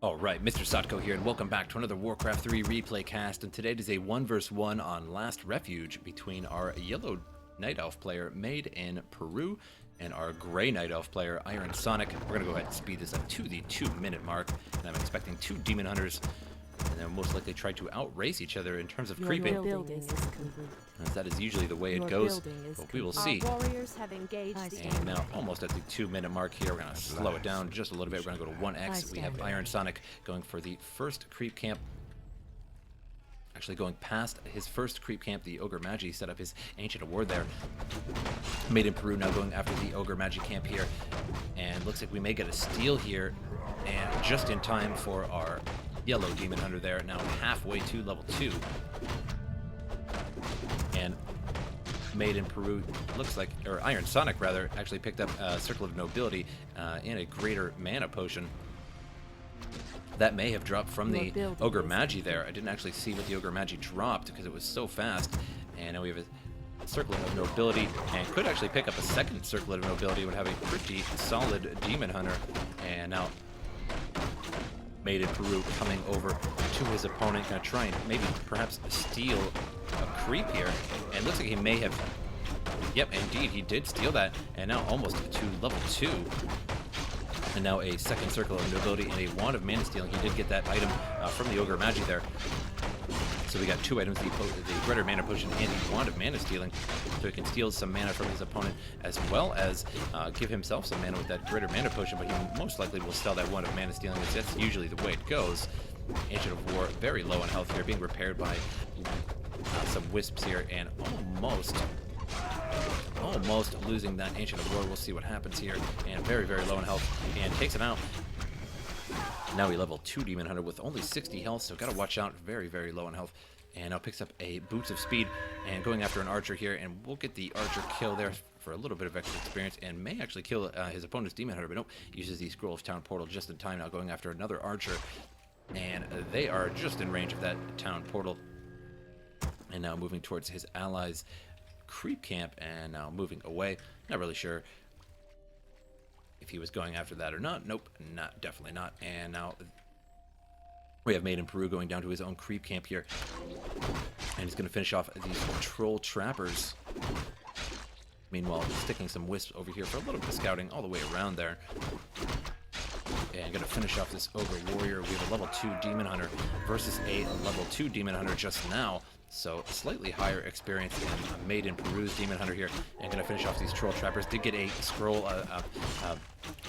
Alright, MrSotko here, and welcome back to another Warcraft 3 replay cast, and today it is a 1 vs 1 on Last Refuge between our yellow Night Elf player, MadeInPeru, and our gray Night Elf player, IronSonik. We're going to go ahead and speed this up to the 2-minute mark, and I'm expecting 2 Demon Hunters, and they'll most likely try to outrace each other in terms of creeping, as that is usually the way it goes, but we will see. Warriors have engaged And now, almost at the 2-minute mark here, we're going to slow it down just a little bit. We're going to go to 1x. We have IronSonik going for the first creep camp. Actually going past his first creep camp, the Ogre Magi set up his Ancient Award there. MadeInPeru now going after the Ogre Magi camp here. And looks like we may get a steal here. And just in time for our yellow Demon Hunter there, now halfway to level 2. And MadeInPeru looks like, or IronSonik rather, actually picked up a Circle of Nobility and a greater mana potion. That may have dropped from the Ogre Magi there. I didn't actually see what the Ogre Magi dropped because it was so fast. And now we have a Circle of Nobility, and could actually pick up a second Circle of Nobility, would have a pretty solid Demon Hunter. And now MadeInPeru coming over to his opponent, gonna try and maybe perhaps steal a creep here, and looks like he may have, yep, indeed, he did steal that, and now almost to level 2. And now a second Circle of Nobility and a Wand of Mana Stealing. He did get that item from the Ogre Magi there. So we got 2 items, the Greater Mana Potion and the Wand of Mana Stealing. So he can steal some mana from his opponent, as well as give himself some mana with that Greater Mana Potion, but he most likely will sell that Wand of Mana Stealing, because that's usually the way it goes. Ancient of War, very low on health here, being repaired by some wisps here, and almost losing that Ancient of War. We'll see what happens here, and very, very low on health, and takes him out. Now we level 2 Demon Hunter with only 60 health, so gotta watch out, very, very low on health. And now picks up a Boots of Speed, and going after an Archer here, and we'll get the Archer kill there for a little bit of extra experience, and may actually kill his opponent's Demon Hunter, but nope, uses the Scroll of Town Portal just in time, now going after another Archer, and they are just in range of that Town Portal. And now moving towards his allies' creep camp, and now moving away. Not really sure if he was going after that or not. Nope, definitely not. And now we have MadeInPeru going down to his own creep camp here, and he's going to finish off these Troll Trappers. Meanwhile, sticking some wisps over here for a little bit of scouting all the way around there. And going to finish off this Ogre Warrior. We have a level 2 Demon Hunter versus a level 2 Demon Hunter just now. So slightly higher experience than MadeInPeru's Demon Hunter here. And going to finish off these Troll Trappers. Did get a scroll,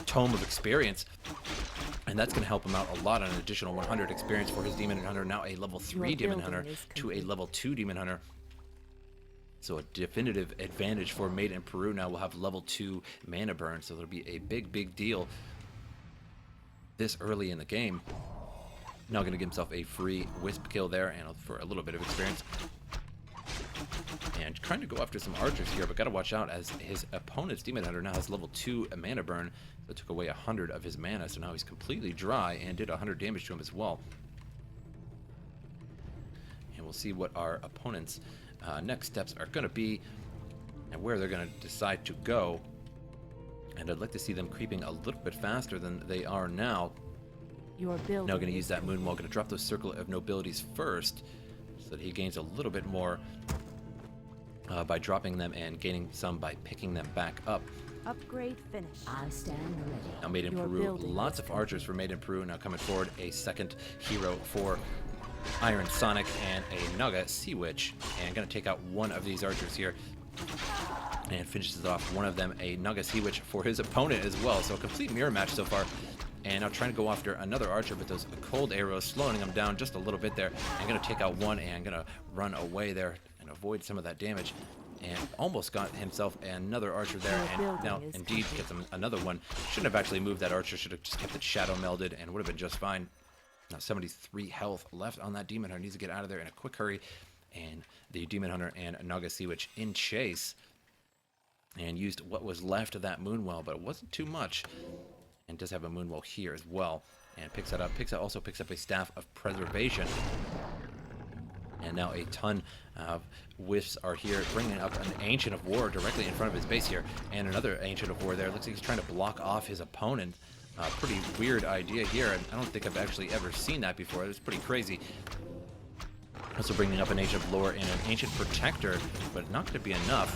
Tome of Experience. And that's going to help him out a lot on an additional 100 experience for his Demon Hunter. Now a level 3 Demon Hunter to a level 2 Demon Hunter. So a definitive advantage for MadeInPeru. Now we'll have level 2 mana burn. So it'll be a big, big deal this early in the game. Now going to give himself a free Wisp kill there, and for a little bit of experience. And trying to go after some Archers here, but got to watch out as his opponent's Demon Hunter now has level 2 mana burn. That took away 100 of his mana, so now he's completely dry and did 100 damage to him as well. And we'll see what our opponent's next steps are going to be, and where they're going to decide to go. And I'd like to see them creeping a little bit faster than they are now. Now going to use that Moonwall, going to drop those Circle of Nobilities first, so that he gains a little bit more by dropping them, and gaining some by picking them back up. Upgrade finished. I stand ready. Now MadeInPeru, lots of Archers for MadeInPeru. Now coming forward, a second hero for IronSonik and a Naga Sea Witch, and going to take out one of these Archers here. And finishes off one of them, a Naga Sea Witch for his opponent as well. So a complete mirror match so far. And now trying to go after another Archer, but those cold arrows slowing him down just a little bit there. And going to take out one, and going to run away there and avoid some of that damage. And almost got himself another Archer there, and now indeed gets him another one. Shouldn't have actually moved that Archer, should have just kept it shadow melded, and would have been just fine. Now 73 health left on that Demon Hunter, needs to get out of there in a quick hurry. And the Demon Hunter and Naga Sea Witch in chase, and used what was left of that Moonwell, but it wasn't too much. And does have a Moonwell here as well, and picks that up. Also picks up a Staff of Preservation. And now a ton of Wisps are here, bringing up an Ancient of War directly in front of his base here, and another Ancient of War there. Looks like he's trying to block off his opponent Pretty weird idea here, and I don't think I've actually ever seen that before. It's pretty crazy. Also bringing up an Ancient of Lore and an Ancient Protector, but not going to be enough,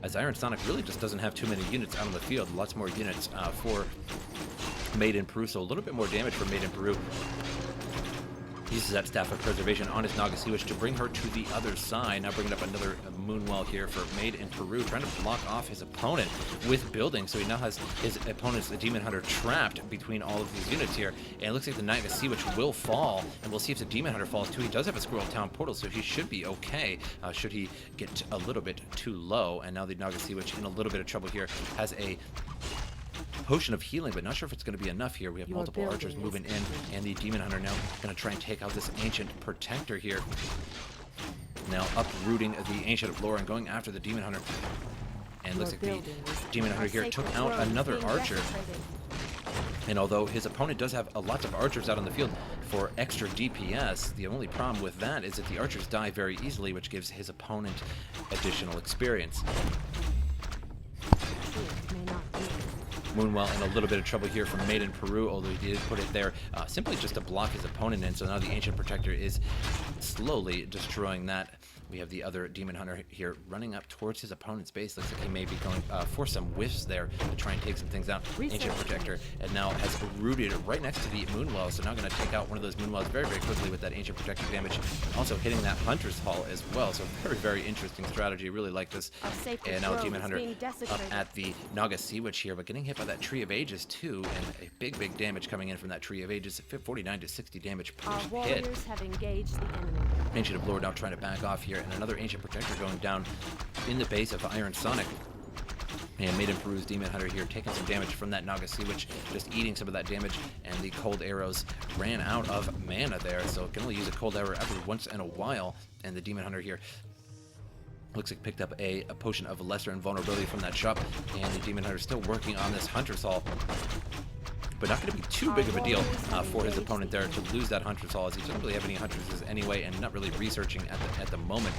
as IronSonik really just doesn't have too many units out on the field. Lots more units for MadeInPeru, so a little bit more damage for MadeInPeru. Uses that Staff of Preservation on his Nagasiwitch to bring her to the other side. Now bringing up another Moonwell here for MadeInPeru, trying to block off his opponent with building. So he now has his opponent's Demon Hunter trapped between all of these units here. And it looks like the Nagasiwitch will fall, and we'll see if the Demon Hunter falls too. He does have a Squirrel Town portal, so he should be okay should he get a little bit too low. And now the Nagasiwitch in a little bit of trouble here, has a Potion of Healing, but not sure if it's going to be enough here. We have multiple archers moving in, and the Demon Hunter now going to try and take out this Ancient Protector here. Now uprooting the Ancient of Lore and going after the Demon Hunter. And looks like the Demon Hunter here took out another archer. And although his opponent does have lots of archers out on the field for extra DPS, the only problem with that is that the archers die very easily, which gives his opponent additional experience. Moonwell in a little bit of trouble here from MadeInPeru, although he did put it there simply just to block his opponent in. So now the Ancient Protector is slowly destroying that. We have the other Demon Hunter here running up towards his opponent's base. Looks like he may be going for some whiffs there to try and take some things out. Ancient Protector, and now has rooted right next to the Moonwell, so now going to take out one of those Moonwells very, very quickly with that Ancient Protector damage. Also hitting that Hunter's Hall as well, so very, very interesting strategy. Really like this. And now Demon Hunter up at the Nagasiwitch here, but getting hit by that Tree of Ages too, and a big, big damage coming in from that Tree of Ages. 49 to 60 damage per hit. Warriors have engaged the enemy. Ancient of Lore now trying to back off here, and another Ancient Protector going down in the base of IronSonik. And MadeInPeru's Demon Hunter here taking some damage from that Nagasiwitch, just eating some of that damage, and the Cold Arrows ran out of mana there, so it can only use a Cold Arrow every once in a while, and the Demon Hunter here looks like picked up a Potion of Lesser Invulnerability from that shop, and the Demon Hunter still working on this Hunter's Hall. But not going to be too big of a deal for his opponent there to lose that Hunter's Hall, as he doesn't really have any Hunters anyway, and not really researching at the moment.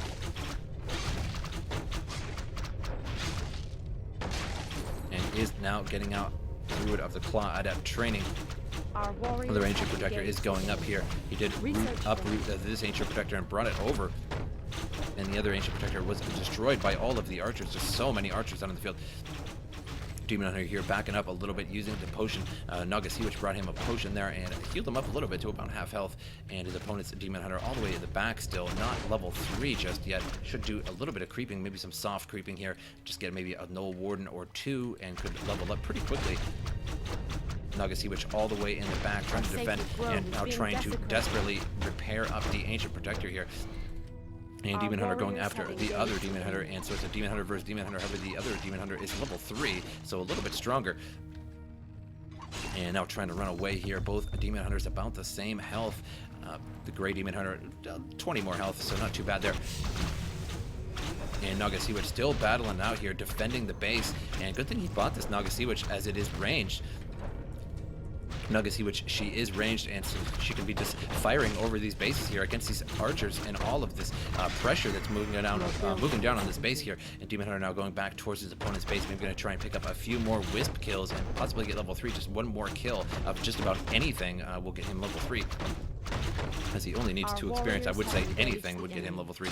And is now getting out Druid of the Claw Adept training. Another Ancient Protector is going up here. He did uproot this Ancient Protector and brought it over. And the other Ancient Protector was destroyed by all of the archers. Just so many archers out on the field. Demon Hunter here backing up a little bit using the potion. Nagasiwitch brought him a potion there and healed him up a little bit to about half health. And his opponent's Demon Hunter all the way in the back still, not level 3 just yet. Should do a little bit of creeping, maybe some soft creeping here. Just get maybe a Null Warden or 2 and could level up pretty quickly. Nagasiwitch all the way in the back trying to defend and now trying to desperately repair up the Ancient Protector here. And Demon Hunter going after the other Demon Hunter, and so it's a Demon Hunter versus Demon Hunter. However, the other Demon Hunter is level 3, so a little bit stronger. And now trying to run away here. Both Demon Hunters about the same health. The Gray Demon Hunter, 20 more health, so not too bad there. And Nagasiwitch still battling out here, defending the base. And good thing he bought this Nagasiwitch, as it is ranged. Nagasiwitch, she is ranged, and so she can be just firing over these bases here against these archers and all of this pressure that's moving down on this base here. And Demon Hunter now going back towards his opponent's base, maybe going to try and pick up a few more Wisp kills and possibly get level 3. Just one more kill of just about anything will get him level 3, as he only needs 2 experience. I would say anything would get him level 3.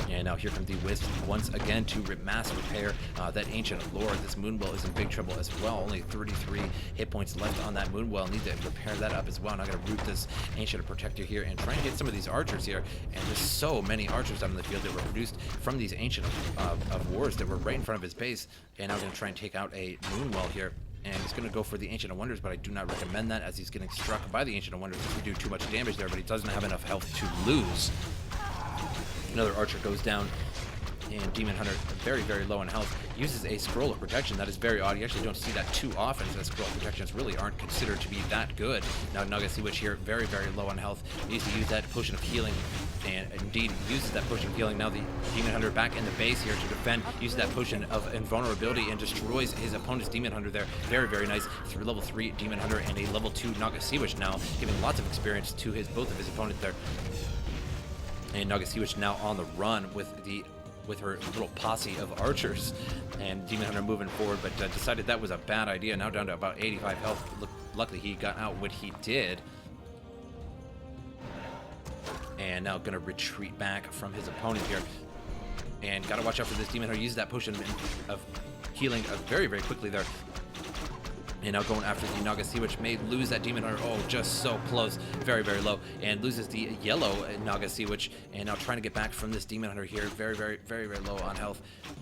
And now here comes the Wisp once again to mass repair that Ancient Lore. This Moonwell is in big trouble as well. Only 33 hit points left on that Moonwell. Need to repair that up as well. Now going to root this Ancient Protector here and try and hit some of these archers here. And there's so many archers out in the field that were produced from these Ancient of Wars that were right in front of his base. And now going to try and take out a Moonwell here. And he's going to go for the Ancient of Wonders, but I do not recommend that, as he's getting struck by the Ancient of Wonders. He do too much damage there, but he doesn't have enough health to lose. Another archer goes down, and Demon Hunter, very, very low in health, uses a Scroll of Protection. That is very odd. You actually don't see that too often, as Scroll of Protections really aren't considered to be that good. Now Nagasiwitch here, very, very low on health, needs to use that Potion of Healing, and indeed uses that Potion of Healing. Now the Demon Hunter back in the base here to defend, uses that Potion of Invulnerability and destroys his opponent's Demon Hunter there. Very, very nice. Through level 3 Demon Hunter and a level 2 Nagasiwitch now, giving lots of experience to both of his opponents there. And Nagasiwitch now on the run with the with her little posse of archers, and Demon Hunter moving forward, but decided that was a bad idea. Now down to about 85 health. Luckily he got out what he did. And now going to retreat back from his opponent here. And got to watch out for this Demon Hunter. Use that potion of healing very, very quickly there. And now going after the Naga Sea Witch. May lose that Demon Hunter. Oh, just so close. Very, very low. And loses the yellow Naga Sea Witch. And now trying to get back from this Demon Hunter here. Very, very, very, very low on health.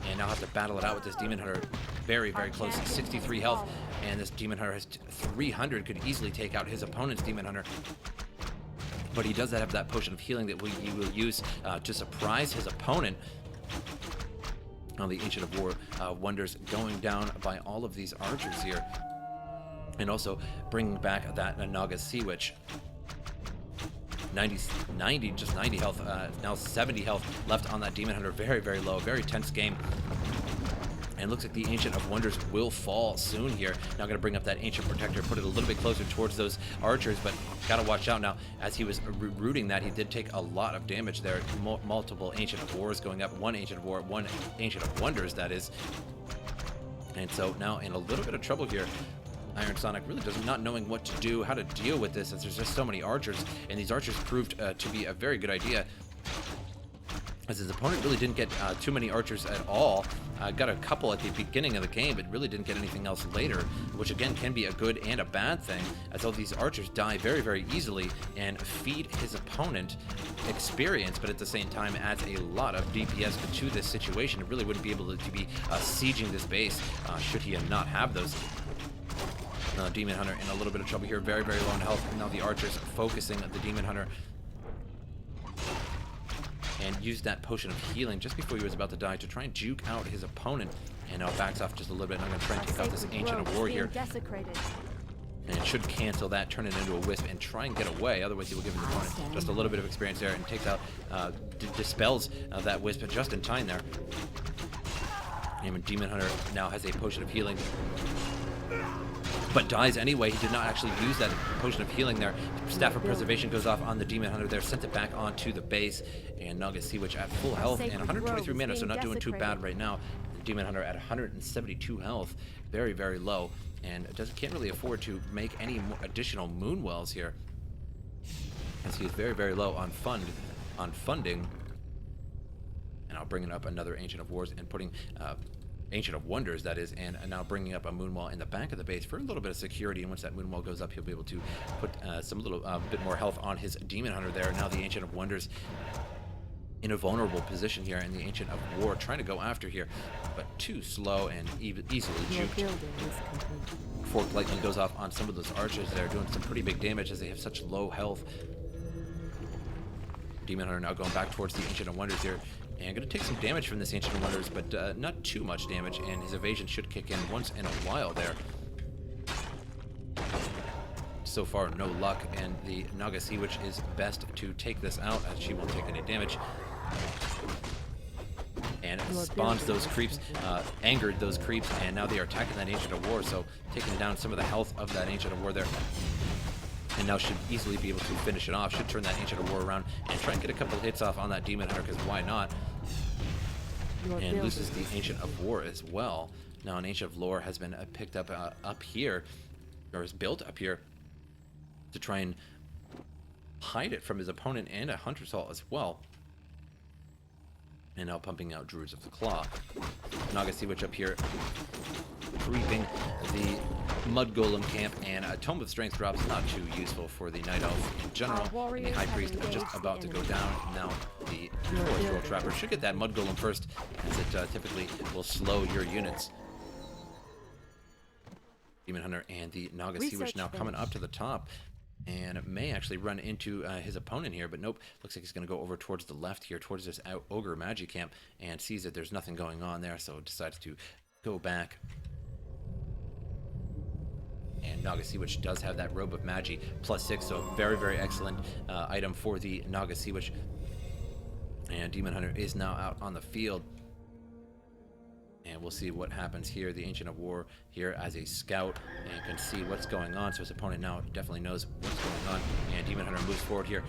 And now have to battle it out with this Demon Hunter. Very, very close. 63 health. And this Demon Hunter has 300. Could easily take out his opponent's Demon Hunter. But he does have that potion of healing that he will use to surprise his opponent. On the Ancient of War Wonders going down by all of these archers here. And also bringing back that Naga Sea Witch. 90 health, now 70 health left on that Demon Hunter. Very, very low, very tense game. And looks like the Ancient of Wonders will fall soon here. Now going to bring up that Ancient Protector, put it a little bit closer towards those archers, but got to watch out now. As he was rooting that, he did take a lot of damage there. Multiple Ancient of Wars going up. One Ancient of War, one Ancient of Wonders, that is. And so now in a little bit of trouble here. IronSonik really does not knowing what to do, how to deal with this, as there's just so many archers, and these archers proved to be a very good idea, as his opponent really didn't get too many archers at all. Got a couple at the beginning of the game, but really didn't get anything else later, which again can be a good and a bad thing, as all these archers die very, very easily and feed his opponent experience, but at the same time adds a lot of DPS to this situation. It really wouldn't be able to be sieging this base should he not have those. Demon Hunter in a little bit of trouble here, very, very low in health. Now the archers focusing the Demon Hunter. And used that potion of healing just before he was about to die to try and juke out his opponent. And now backs off just a little bit. And I'm going to try and take out this Ancient of War here. And it should cancel that, turn it into a wisp, and try and get away. Otherwise, he will give his opponent just a little bit of experience there and takes out, dispels that wisp just in time there. And Demon Hunter now has a potion of healing, but dies anyway. He did not actually use that potion of healing there. Staff of Preservation goes off on the Demon Hunter there, sent it back onto the base, and Naga Sea Witch at full health and 123 mana, so not doing too bad right now. The Demon Hunter at 172 health, very, very low, and can't really afford to make any additional Moonwells here, as he is very, very low on funding. And I'll bring up another Ancient of Wars and putting Ancient of Wonders, that is, and now bringing up a Moonwall in the back of the base for a little bit of security. And once that Moonwall goes up, he'll be able to put some little bit more health on his Demon Hunter there. Now the Ancient of Wonders in a vulnerable position here, and the Ancient of War trying to go after here, but too slow and easily juked. Forked Lightning goes off on some of those archers there, doing some pretty big damage as they have such low health. Demon Hunter now going back towards the Ancient of Wonders here. And going to take some damage from this Ancient of Wonders, but not too much damage, and his evasion should kick in once in a while there. So far, no luck, and the Naga Sea Witch is best to take this out, as she won't take any damage. And spawns those creeps, angered those creeps, and now they are attacking that Ancient of War, so taking down some of the health of that Ancient of War there. And now should easily be able to finish it off. Should turn that Ancient of War around and try and get a couple of hits off on that Demon Hunter, because why not? And loses the Ancient of War as well. Now an Ancient of Lore has been picked up up here, or is built up here, to try and hide it from his opponent, and a Hunter's Halt as well. And now pumping out Druids of the Claw. Naga Sea Witch up here, creeping the Mud Golem camp, and a Tome of Strength drops, not too useful for the Night Elf in general. And the High Priest are just about to go down. Now the Forest Trapper should get that Mud Golem first, as it typically will slow your units. Demon Hunter and the Naga Sea Witch now coming up to the top, and may actually run into his opponent here, but nope. Looks like he's going to go over towards the left here, towards this Ogre Magi camp, and sees that there's nothing going on there, so decides to go back. And Naga Sea Witch does have that Robe of Magi +6, so very, very excellent item for the Naga Sea Witch. And Demon Hunter is now out on the field. And and we'll see what happens here. The Ancient of War here as a scout and can see what's going on, so his opponent now definitely knows what's going on. And Demon Hunter moves forward here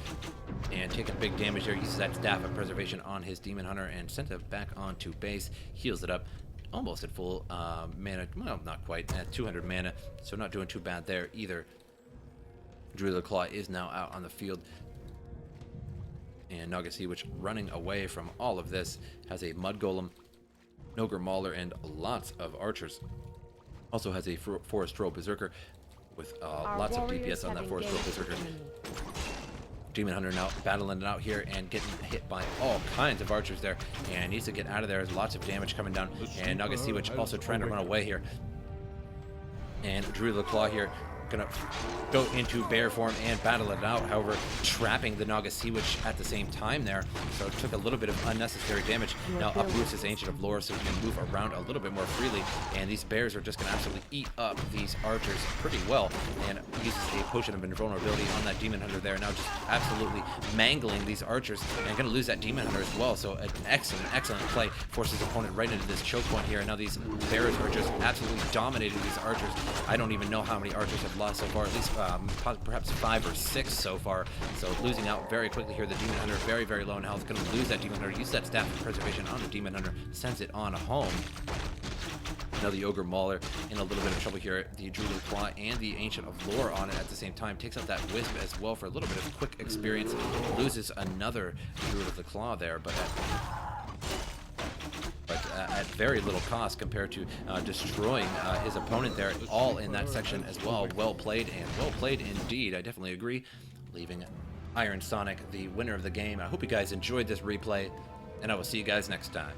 and taking big damage there. Uses that Staff of Preservation on his Demon Hunter and sends it back onto base. Heals it up. Almost at full mana. Well, not quite. At 200 mana, so not doing too bad there either. Druid of the Claw is now out on the field. And Nagasewich running away from all of this. Has a Mud Golem, Ogre Mauler, and lots of archers. Also has a Forest Troll Berserker with lots of DPS on that Forest Troll Berserker. Demon Hunter now battling it out here and getting hit by all kinds of archers there, and needs to get out of there. There's lots of damage coming down, and Nagasewich also trying to run away here. And Druid of the Claw here gonna go into bear form and battle it out, however trapping the Nagasewich at the same time there, so it took a little bit of unnecessary damage. Now uproots his Ancient of Lore so he can move around a little bit more freely, and these bears are just gonna absolutely eat up these archers pretty well, and uses a Potion of Invulnerability on that Demon Hunter there, now just absolutely mangling these archers, and gonna lose that Demon Hunter as well. So an excellent play, forces his opponent right into this choke point here, and now these bears are just absolutely dominating these archers. I don't even know how many archers have lost so far, at least perhaps 5 or 6 so far, so losing out very quickly here. The Demon Hunter very low in health, going to lose that Demon Hunter, use that Staff of Preservation on the Demon Hunter, sends it on home. Now the Ogre Mauler in a little bit of trouble here. The Druid of the Claw and the Ancient of Lore on it at the same time. Takes out that Wisp as well for a little bit of quick experience. Loses another Druid of the Claw there, but at very little cost compared to destroying his opponent there, all in that section as well. Well played, and well played indeed. I definitely agree. Leaving IronSonik the winner of the game. I hope you guys enjoyed this replay, and I will see you guys next time.